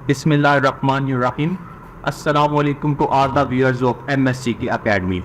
Bismillahirrahmanirrahim. Assalamualaikum to all the viewers of MSCK Academy.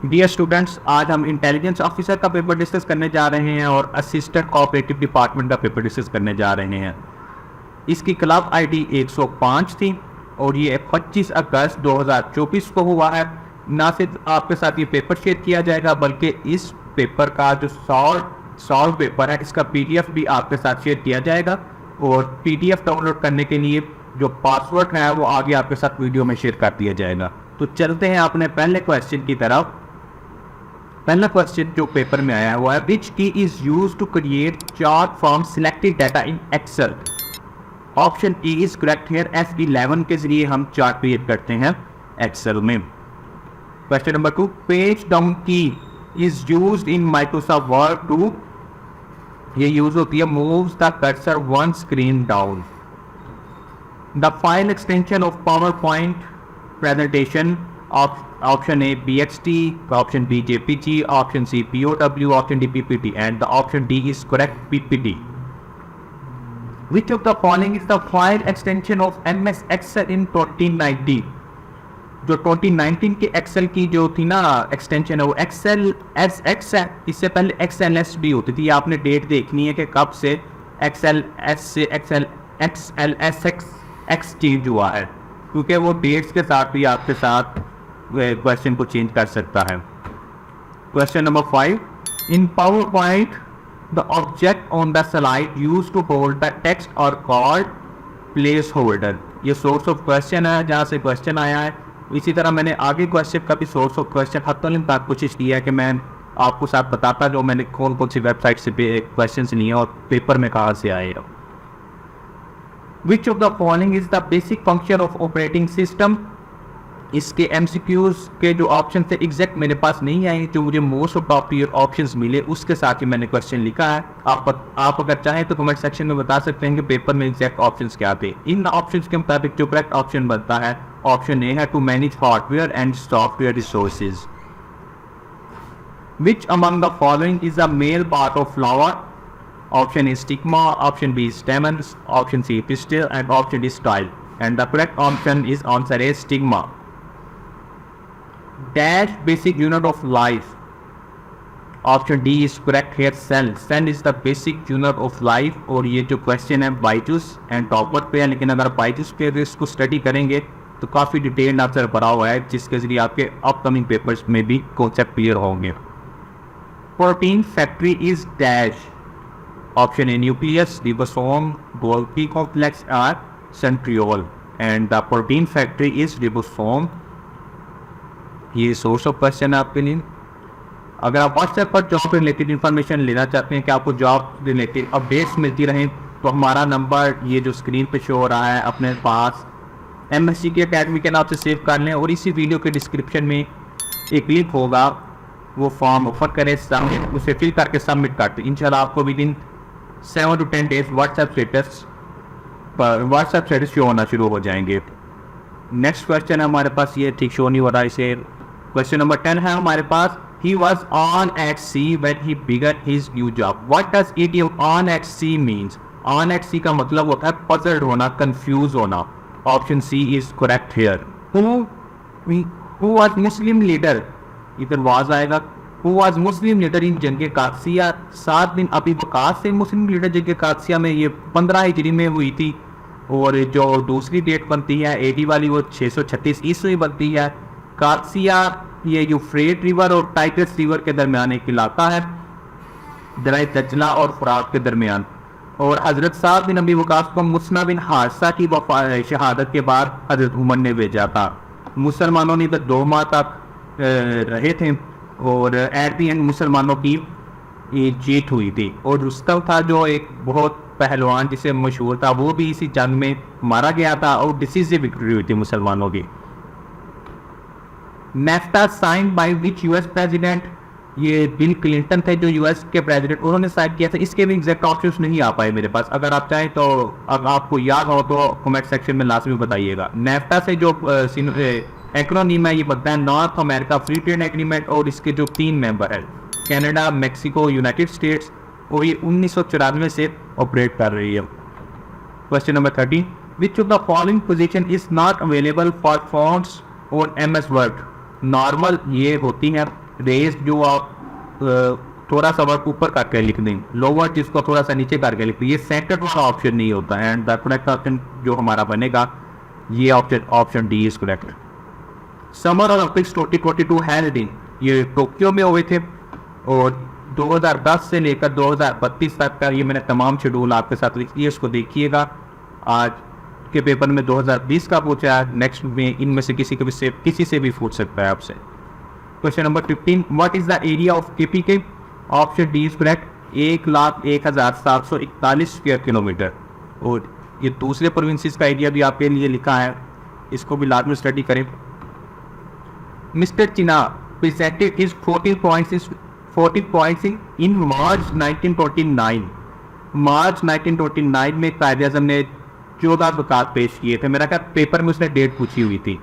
Dear students, आज हम intelligence officer का paper discuss करने जा रहे हैं और असिस्टेंट कोऑपरेटिव डिपार्टमेंट का पेपर डिस्कस करने जा रहे हैं। इसकी क्लब आईडी 105 थी और ये 25 अगस्त 2024 को हुआ है। ना सिर्फ आपके साथ ये पेपर शेयर किया जाएगा बल्कि इस पेपर का जो सॉल्व पेपर है इसका PDF भी आपके साथ शेयर किया जाएगा और PDF डाउनलोड करने के लिए जो पासवर्ड है वो आगे आपके साथ वीडियो में शेयर कर दिया जाएगा। तो चलते हैं अपने पहले क्वेश्चन की तरफ। पहला क्वेश्चन जो पेपर में आया है वो है which key is used to create chart from selected data in Excel. Option E is correct here. F11 के जरिए हम चार्ट क्रिएट करते हैं एक्सेल में। Question number 2, page down key is used in Microsoft Word to, ये use होती है moves the cursor one screen down. The file extension of PowerPoint presentation, option A BXT, option B JPG, option C POW, option D PPT and the option D is correct PPT. Which of the following is the file extension of MS Excel in 2019? जो 2019 के Excel की जो थी ना extension है वो Excel S x है। इससे पहले XLS भी होती थी। आपने डेट देखनी है कि कब से XLS से XLSX चेंज हुआ है, क्योंकि वो डेट्स के साथ भी आपके साथ क्वेश्चन को चेंज कर सकता है। Question number 5, in PowerPoint the object on the slide use to hold the text और कॉल्ड प्लेस होल्डर। ये सोर्स ऑफ क्वेश्चन है जहाँ से क्वेश्चन आया है। इसी तरह मैंने आगे क्वेश्चन का भी सोर्स ऑफ क्वेश्चन हतम तक कोशिश की है कि मैं आपको साथ बताता जो मैंने कौन कौन सी वेबसाइट से क्वेश्चन लिए और पेपर में कहाँ से आए। Which of the following is the basic function of operating system. इसके MCQs के जो ऑप्शन थे एग्जैक्ट मेरे पास नहीं आए, जो मुझे मोस्ट ऑफ पॉपुलर ऑप्शंस मिले उसके साथ ही मैंने क्वेश्चन लिखा है। आप अगर चाहें तो कमेंट सेक्शन में बता सकते हैं कि पेपर में एग्जैक्ट ऑप्शंस क्या थे। इन ऑप्शंस के मुताबिक जो करेक्ट ऑप्शन बनता है ऑप्शन A है to manage hardware and software resources. Which among the following is a male part of flower. Option A stigma, option B stamens, option C pistil and option D style and the correct option is answer A stigma. Dash basic unit of life, option D is correct here cell is the basic unit of life। और ये जो question है Byju's and topper पे है, लेकिन अगर बाइजूस पे इसको स्टडी करेंगे तो काफ़ी डिटेल्ड आंसर भरा हुआ है जिसके जरिए आपके अपकमिंग पेपर्स में भी कॉन्सेप्ट क्लियर होंगे। Protein factory is dash, option A nucleus, ribosome, Golgi complex are centriole and the protein factory is ribosome. ये सोर्स ऑफ क्वेश्चन है आपके लिए। अगर आप व्हाट्सएप पर जॉब रिलेटेड इन्फॉर्मेशन लेना चाहते हैं कि आपको जॉब रिलेटेड अपडेट्स मिलती रहें तो हमारा नंबर ये जो स्क्रीन पे शो हो रहा है अपने पास MSCK अकेडमी के नाम से सेव कर लें और इसी वीडियो के डिस्क्रिप्शन में एक लिंक होगा, वो फॉर्म ओपन करें, उसे फिल करके सबमिट करते। इंशाल्लाह आपको with in 7 to 10 days WhatsApp status show होना शुरू हो जाएंगे। नेक्स्ट क्वेश्चन है हमारे पास, ये ठीक शो नहीं हो रहा इसे। क्वेश्चन नंबर 10 है हमारे पास, he was on at sea when he began his new job. What does idiom on at sea means? On at sea का मतलब होता है puzzled होना, confused होना। Option C is correct here. Who was Muslim leader? इधर was आएगा। Who was Muslim leader in जंग कादसिया। 7 दिन अभी वकास से मुस्लिम लीडर जंग कादसिया में, ये 15 हिजरी में हुई थी और जो दूसरी डेट बनती है AD वाली वो 636 ईस्वी बनती है। कादसिया ये यूफ्रेट रिवर और टाइग्रिस रिवर के दरमियान एक इलाका है, दरिया दजला और फुरात के दरमियान। और हज़रत साद बिन अबी वक़ास को मुसना बिन हादसा की शहादत के बाद हज़रत उमर ने भेजा था। मुसलमानों ने इधर 2 माह तक रहे थे और एट दी एंड मुसलमानों की जीत हुई थी। और रुस्तम था जो एक बहुत पहलवान जिसे मशहूर था, वो भी इसी जंग में मारा गया था और डिसीजिव विक्ट्री हुई थी मुसलमानों की। NAFTA sign by which US president, ये बिल क्लिंटन थे जो US के प्रेसिडेंट, उन्होंने साइन किया था। इसके भी एग्जैक्ट ऑप्शंस नहीं आ पाए मेरे पास। अगर आप चाहें तो अगर आपको याद हो तो कमेंट सेक्शन में लास्ट में बताइएगा। नेफ्टा से जो एक्रोनीम है ये बनता है north America free trade agreement और इसके जो 3 मेंबर है कनाडा, मेक्सिको, यूनाइटेड स्टेट्स, और ये 1994 से ऑपरेट कर रही है। Question number 30, which of the following position is not available for fonts और MS वर्ड। नॉर्मल ये होती है, रेज जो आप थोड़ा सा वर्ड ऊपर करके लिख दें, लोअर जिसको थोड़ा सा नीचे करके लिख दें, ये सेंटर वाला ऑप्शन नहीं होता है। एंड द करेक्ट ऑप्शन जो हमारा बनेगा ये option D is correct. Summer Olympics 2022 held in, ये टोक्यो में हुए थे और 2010 से लेकर 2032 तक का ये मैंने तमाम शेड्यूल आपके साथ लिख दिए, इसको देखिएगा। आज के पेपर में 2020 का पूछा है, नेक्स्ट में इनमें से किसी से भी पूछ सकता है आपसे। Question number 15, what is the area of KPK? Option D is correct, 1,01,741 square kilometre. और ये दूसरे प्रोविंसेस का एरिया भी आपके लिए लिखा है, इसको भी लाजमी स्टडी करें। मिस्टर चिना presented his 14 points in March 1929। मार्च 1929 में कायद-ए-आज़म ने 14 नुकात पेश किए थे। मेरा क्या पेपर में उसने डेट पूछी हुई थी,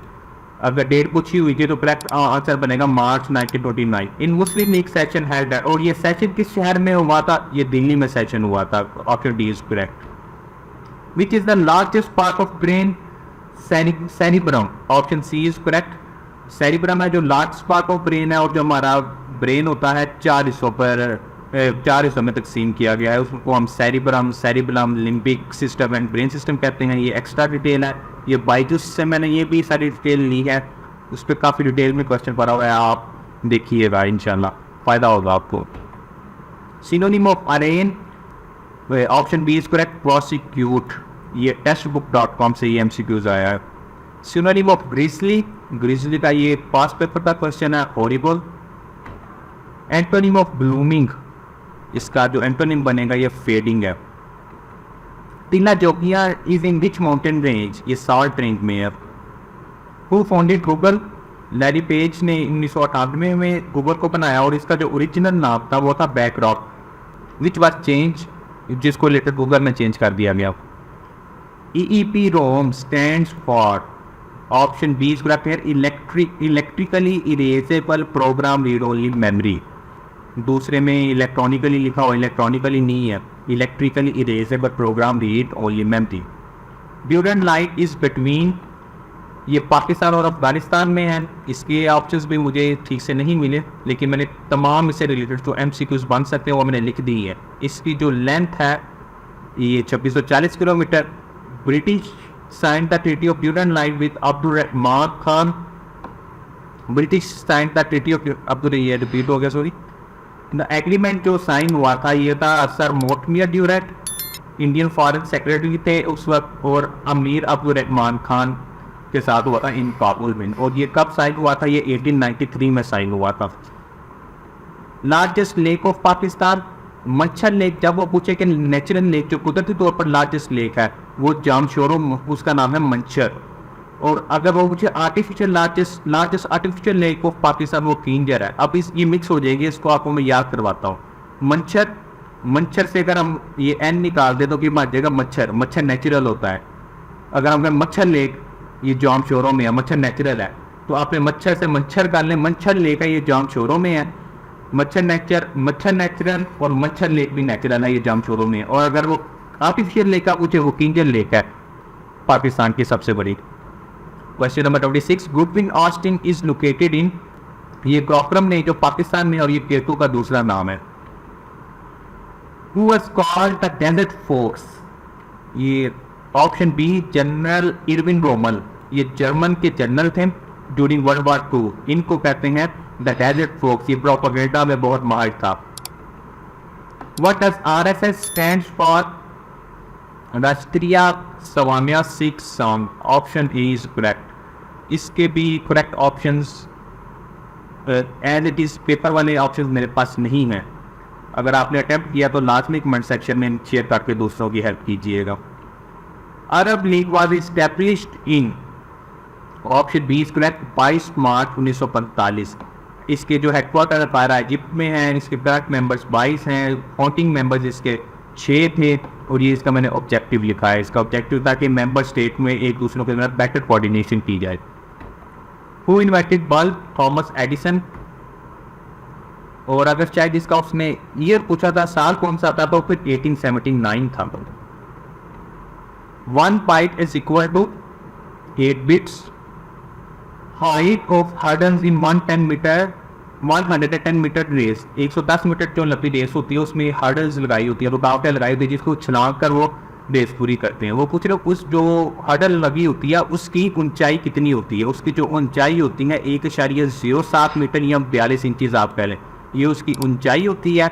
अगर डेट पूछी हुई थी तो करेक्ट आंसर बनेगा मार्च 1929। इन मुस्लिम लीग सेशन हेल्ड, और ये सेशन किस शहर में हुआ था? ये दिल्ली में सेशन हुआ था। Option D is correct. Which is the largest part of brain? Cerebrum. Option C is correct. Cerebrum है जो लार्जेस्ट पार्ट ऑफ ब्रेन है, और जो हमारा ब्रेन होता है 4 हिस्सों में तकसीम किया गया है। उसको हम cerebrum, limbic system and brain system कहते हैं। ये एक्स्ट्रा डिटेल है, ये बायजूस से मैंने ये भी सारी डिटेल ली है, उस पर काफ़ी डिटेल में क्वेश्चन पड़ा हुआ है, आप देखिएगा, इंशाल्लाह फ़ायदा होगा आपको। Synonym of arraign, option B is correct, prosecute. ये टेस्टबुक.com से ये MCQs आया है। सिनोनिम ऑफ ग्रिजली का ये पास पेपर का क्वेश्चन है, हॉरिबल। एंटोनिम ऑफ ब्लूमिंग, इसका जो एंटोनिम बनेगा ये फेडिंग है। Tilla Jogian is in which mountain range? ये साल्ट रेंज में है। Who founded Google? Larry Page ने 1998 में गूगल को बनाया, और इसका जो ओरिजिनल नाम था वो था बैकरॉक, विच वाज चेंज, जिसको लेटर गूगल में चेंज कर दिया गया। EEPROM stands for, option B is correct है, electrically erasable program read only memory. दूसरे में इलेक्ट्रॉनिकली लिखा हो, इलेक्ट्रॉनिकली नहीं है, electrically erasable program read only memory. Durand line is between, ये पाकिस्तान और अफगानिस्तान में है। इसके ऑप्शंस भी मुझे ठीक से नहीं मिले, लेकिन मैंने तमाम इससे रिलेटेड जो MCQs बन सकते हैं वो मैंने लिख दी है। इसकी जो लेंथ है ये 2640 kilometre. British signed the Treaty of Durand Line with Abdurrahman Khan। British sign the treaty of ये रिपीट हो गया, सॉरी। द एग्रीमेंट जो साइन हुआ था ये था sir Mortimer Durand, Indian foreign secretary थे उस वक्त, और अमीर अब्दुर्रहमान खान के साथ हुआ था इन काबुल में। और ये कब साइन हुआ था? ये 1893 में साइन हुआ था। लार्जेस्ट लेक ऑफ पाकिस्तान, मच्छर लेक। जब वो पूछे कि नेचुरल लेक जो कुदरती तौर पर लार्जेस्ट लेक है वो जामशोरो, उसका नाम है मंचर। और अगर वो पूछे artificial largest artificial lake of Pakistan, वो किंजर है। अब ये मिक्स हो जाएगी, इसको आपको मैं याद करवाता हूँ। मंचर से अगर हम ये एन निकाल दे तो कि बन जाएगा मच्छर नेचुरल होता है। अगर हम कहें मच्छर लेक ये जामशोरो में है, मच्छर नेचुरल है, तो आपने मच्छर से मच्छर कर लें, मच्छर लेक है ये जामशोरो में है। मच्छर नेचुरल और मच्छर लेक भी नेचुरल है, ये जामशोरो में है। और अगर वो आर्टिफिशियल लेक का पूछे वो किंजर लेक है, पाकिस्तान की सबसे बड़ी। Question number 26, grouping Austin is located in, ये गोकरम ने जो पाकिस्तान में, और ये केतु का दूसरा नाम है। Who was called the Desert Fox? ये ऑप्शन बी जनरल इरविन रोमल, ये जर्मन के जनरल थे ड्यूरिंग वर्ल्ड वॉर 2, इनको कहते हैं द डेजर्ट फोक्स। ये प्रोपेगेंडा में बहुत माहिर था। What does RSS stands for? राष्ट्रीय स्वाम्या सिख संघ। Option A is correct. इसके भी correct options as it is paper वाले ऑप्शंस मेरे पास नहीं हैं। अगर आपने अटेम्प्ट किया तो लाजमी कमेंट सेक्शन में शेयर करके दूसरों की हेल्प कीजिएगा। Arab League was established in, option B is correct, 22 March 1945। इसके जो हेडक्वार्टर कायरा इजिप्ट में हैं। इसके करेक्ट मेंबर्स 22 हैं, काउंटिंग मेंबर्स इसके 6 थे। और ये इसका मैंने ऑब्जेक्टिव लिखा है। इसका ऑब्जेक्टिव था कि मेंबर स्टेट में एक दूसरों के साथ बेटर कोऑर्डिनेशन की जाए। Who invented bulb? Thomas Edison. और अगर शायद इसका उसने ईयर पूछा था, साल कौन सा था, तो फिर 1879 था। 1 byte is equal to 8 bits. Height of hurdles in 110 metre 110 metre race, 110 metre जो लंबी रेस होती है उसमें हर्डल्स लगाई होती है, रुकावटें लगाई होती है जिसको छलांग कर वो रेस पूरी करते हैं। वो पूछ रहे उस जो हर्डल लगी होती है उसकी ऊंचाई कितनी होती है। उसकी जो ऊंचाई होती है 1.07 मीटर या 42 इंचज़ आप कह लें, ये उसकी ऊंचाई होती है।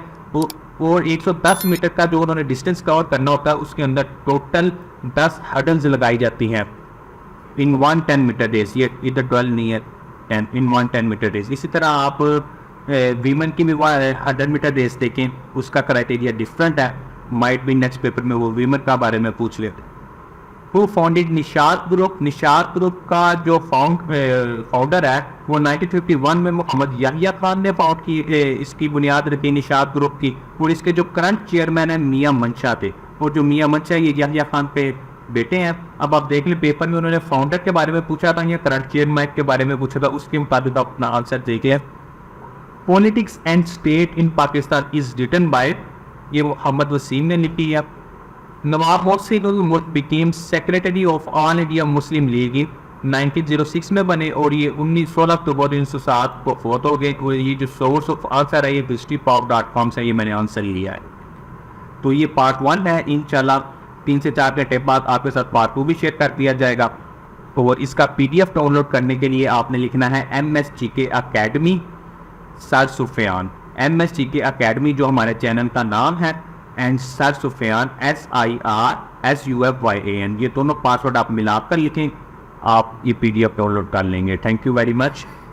और 110 मीटर का जो उन्होंने डिस्टेंस कवर करना होता है उसके अंदर टोटल 10 हर्डल्स लगाई जाती हैं इन 110 मीटर रेस। ये इधर 12 नहीं है, 10 इन 110 मीटर रेस। इसी तरह आप वीमेन की भी 100 मीटर रेस देखें, उसका क्राइटेरिया डिफरेंट है। माइट भी नेक्स्ट पेपर में वो वीमेन का बारे में पूछ लेते। Who founded Nishat group? Nishat group का जो फाउंडर है वो 1951 में मोहम्मद याहिया खान ने फाउंड की, इसकी बुनियाद रखी निशात ग्रुप की। और इसके जो करंट चेयरमैन है मियां मंशा थे, और जो मियां मंशा ये याहिया खान पे बेटे हैं। अब आप देख लें पेपर में उन्होंने फाउंडर के बारे में पूछा था या करंट चेयरमैन के बारे में पूछा था, उसके मुताबिक आप अपना आंसर देखिए। Politics and state in Pakistan is written by, ये मोहम्मद वसीम ने लिखी है। Nawab Mohsin became secretary of All India Muslim League in 1906 में बने, और ये 16 अक्टूबर 1907 को फोत हो गए। और ये जो सोर्स ऑफ आंसर है ये historypop.com से ये मैंने आंसर लिया है। तो ये पार्ट 1 है, इंशाल्लाह 3 से 4 घंटे बाद आपके साथ पार्ट 2 भी शेयर कर दिया जाएगा। और इसका PDF डाउनलोड करने के लिए आपने लिखना है MSGK academy sir Sufiyan, MSGK academy जो हमारे चैनल का नाम है, एंड सर सुफियान SIRSUFYAN, ये दोनों पासवर्ड आप मिलाकर लिखें, आप ये PDF डाउनलोड कर लेंगे। Thank you very much.